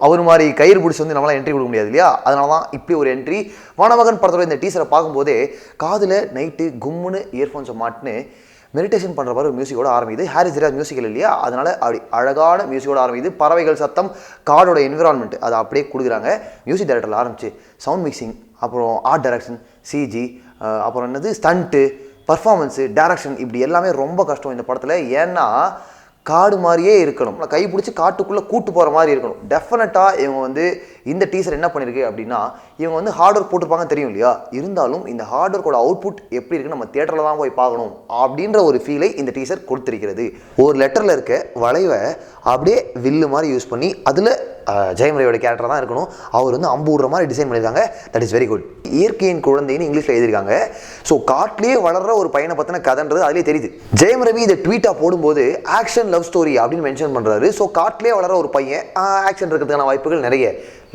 அவர் மாதிரி கயிறு பிடிச்சி வந்து நம்மளால் என்ட்ரி கொடுக்க முடியாது இல்லையா? அதனால தான் இப்படி ஒரு என்ட்ரி. வானமகன் படத்தோட இந்த டீசரை பார்க்கும்போதே காதில் நைட்டு கும்முன்னு இயர்ஃபோன்ஸை மாட்டுன்னு மெடிடேஷன் பண்ணுற மாதிரி ஒரு மியூசிக்கோட ஆரம்பிக்குது. ஹாரிஸ் ஜெயராஜ் மியூசிக்கல் இல்லையா, அதனால அப்படி அழகான மியூசிக்கோட ஆரம்பிக்குது. பறவைகள் சத்தம், காடோட என்விரான்மெண்ட் அதை அப்படியே கொடுக்குறாங்க. மியூசிக் டைரக்டரில் ஆரம்பிச்சு சவுண்ட் மிக்சிங், அப்புறம் ஆர்ட் டைரக்ஷன், சிஜி, அப்புறம் என்னது ஸ்டண்ட்டு, பர்ஃபார்மன்ஸு, டைரக்ஷன், இப்படி எல்லாமே ரொம்ப கஷ்டம் இந்த படத்தில். ஏன்னா காடு மாதிரியே இருக்கணும், கை பிடிச்சி காட்டுக்குள்ளே கூட்டு போகிற மாதிரி இருக்கணும். டெஃபினட்டாக இவங்க வந்து இந்த டீசர் என்ன பண்ணியிருக்கு அப்படின்னா, இவங்க வந்து ஹார்ட் ஒர்க் போட்டிருப்பாங்கன்னு தெரியும் இல்லையா, இருந்தாலும் இந்த ஹார்ட் ஒர்க்கோட அவுட்புட் எப்படி இருக்குன்னு நம்ம தியேட்டரில் தான் போய் பார்க்கணும் அப்படின்ற ஒரு ஃபீலை இந்த டீசர் கொடுத்துருக்கிறது. ஒரு லெட்டரில் இருக்க வளைவை அப்படியே வில்லு மாதிரி யூஸ் பண்ணி அதில் ஜெயம் ரவியோட கேரக்டர் தான் இருக்கணும். அவர் வந்து அம்பு விடுற மாதிரி டிசைன் பண்ணியிருக்காங்க. That is very good. இயற்கையின் குழந்தைன்னு இங்கிலீஷில் எழுதியிருக்காங்க. ஸோ காட்டிலே வளர்ற ஒரு பையனை பற்றின கதைன்றது அதிலே தெரியுது. ஜெயம் ரவி இதை ட்வீட்டாக போடும்போது ஆக்ஷன் லவ் ஸ்டோரி அப்படின்னு மென்ஷன் பண்ணுறாரு. ஸோ காட்டிலே வளர ஒரு பையன், ஆக்ஷன் இருக்கிறதுக்கான வாய்ப்புகள் நிறைய.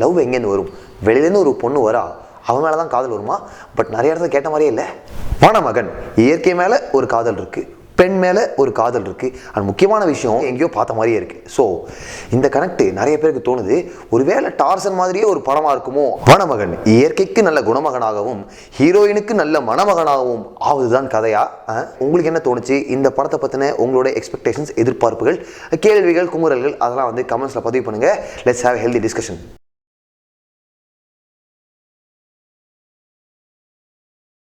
லவ் எங்கேருந்து வரும்? வெளியிலேருந்து ஒரு பொண்ணு வரா, அவன் மேலே தான் காதல் வருமா? பட் நிறைய இடத்துல கேட்ட மாதிரியே இல்லை. வானமகன் இயற்கை மேலே ஒரு காதல் இருக்குது, பெண் மேலே ஒரு காதல் இருக்குது. அது முக்கியமான விஷயம் எங்கேயோ பார்த்த மாதிரியே இருக்குது. ஸோ இந்த கனெக்ட் நிறைய பேருக்கு தோணுது, ஒருவேளை டார்சன் மாதிரியே ஒரு படமாக இருக்குமோ. வானமகன் இயற்கைக்கு நல்ல குணமகனாகவும் ஹீரோயினுக்கு நல்ல மணமகனாகவும் ஆவதுதான் கதையா? உங்களுக்கு என்ன தோணுச்சு? இந்த படத்தை பற்றின உங்களோட எக்ஸ்பெக்டேஷன்ஸ், எதிர்பார்ப்புகள், கேள்விகள், குமுறல்கள் அதெல்லாம் வந்து கமெண்ட்ஸில் பதிவு பண்ணுங்கள். Let's have healthy discussion.